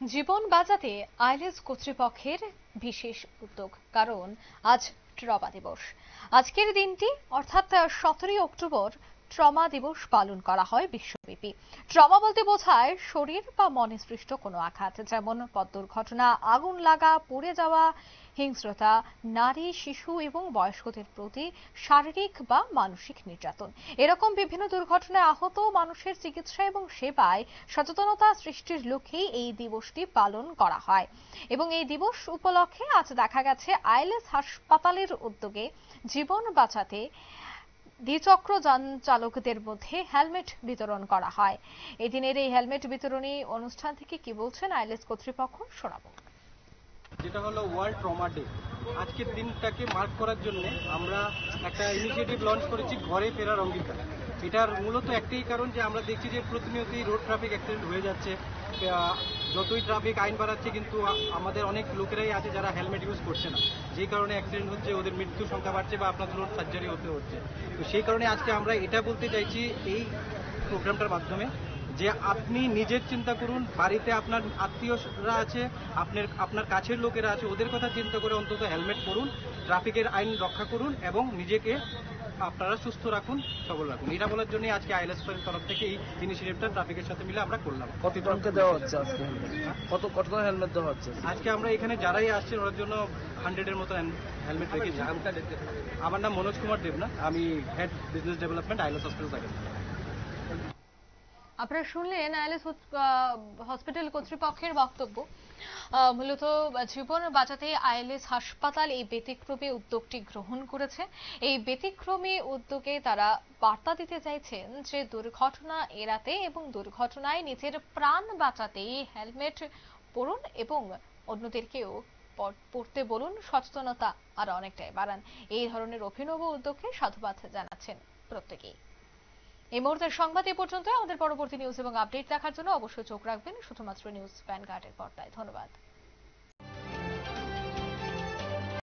জীবন বাঁচাতে আইএলটিএস কর্তৃপক্ষের বিশেষ উদ্যোগ, কারণ আজ ট্রমা দিবস। আজকের দিনটি অর্থাৎ 17 অক্টোবর ট্রমা দিবস পালন করা হয় বিশ্বব্যাপী। ট্রমা বলতে বোঝায় শরীর বা মনে সৃষ্ট কোনো আঘাত, যেমন পথ দুর্ঘটনা, আগুন লাগা, পুড়ে যাওয়া, হিংস্রতা, নারী, শিশু এবং বয়স্কদের প্রতি শারীরিক বা মানসিক নির্যাতন। এরকম বিভিন্ন দুর্ঘটনায় আহত মানুষের চিকিৎসা এবং সেবায় সচেতনতা সৃষ্টির লক্ষ্যেই এই দিবসটি পালন করা হয়। এবং এই দিবস উপলক্ষে আজ দেখা গেছে আইএলটিএস হাসপাতালের উদ্যোগে জীবন বাঁচাতে দ্বিচক্র যান চালকদের মধ্যে হেলমেট বিতরণ করা হয়। এদিনের এই হেলমেট বিতরণী অনুষ্ঠান থেকে কি বলছেন আইএলটিএস কর্তৃপক্ষ, শোনাবো। যেটা হলো ওয়ার্ল্ড ট্রমা ডে। আজকের দিনটাকে মার্ক করার জন্য আমরা একটা ইনিশিয়েটিভ লঞ্চ করেছি, ঘরে ফেরার অঙ্গীকার। এটার মূলত একটাই কারণ যে আমরা দেখছি যে প্রতিনিয়তই রোড ট্রাফিক অ্যাক্সিডেন্ট হয়ে যাচ্ছে। যতই ট্রাফিক আইন বাড়াচ্ছে, কিন্তু আমাদের অনেক লোকেরাই আছে যারা হেলমেট ইউজ করছে না, যেই কারণে অ্যাক্সিডেন্ট হচ্ছে, ওদের মৃত্যুর সংখ্যা বাড়ছে বা আপনাদের রোড সার্জারি হতে হচ্ছে। তো সেই কারণে আজকে আমরা এটা বলতে চাইছি এই প্রোগ্রামটার মাধ্যমে যে আপনি নিজের চিন্তা করুন, বাড়িতে আপনার আত্মীয়রা আছে, আপনার কাছের লোকেরা আছে, ওদের কথা চিন্তা করে অন্তত হেলমেট পরুন, ট্রাফিকের আইন রক্ষা করুন এবং নিজেকে আপনারা সুস্থ রাখুন, সবল রাখুন। এটা বলার জন্য আজকে আইএলটিএস এর তরফ থেকে এই ইনিশিয়েটিভটা ট্রাফিকের সাথে মিলে আমরা করলাম। কত জনকে দেওয়া হচ্ছে আজকে? কত হেলমেট দেওয়া হচ্ছে আজকে? আমরা এখানে যারাই আসছেন ওর জন্য 100-এর মতো হেলমেট রেখেছি। আমার নাম মনোজ কুমার দেবনাথ, আমি head business development IELTS hospital. আপনারা শুনলেন আইএলটিএস হসপিটাল কর্তৃপক্ষের বক্তব্য। মূলত জীবন বাঁচাতে আইএলটিএস হাসপাতাল এই ব্যতিক্রমী উদ্যোগটি গ্রহণ করেছে। এই ব্যতিক্রমী উদ্যোগে তারা বার্তা দিতে চাইছেন যে দুর্ঘটনা এড়াতে এবং দুর্ঘটনায় নিজের প্রাণ বাঁচাতে হেলমেট পরুন এবং অন্যদেরকেও পড়তে বলুন, সচেতনতা আর অনেকটাই বাড়ান। এই ধরনের অভিনব উদ্যোগকে সাধুবাদ জানাচ্ছেন প্রত্যেকেই। এই মুহূর্তের সংবাদ এ পর্যন্ত। আমাদের পরবর্তী নিউজ এবং আপডেট দেখার জন্য অবশ্যই চোখ রাখবেন শুধুমাত্র নিউজ ভ্যানগার্ডের পর্দায়। ধন্যবাদ।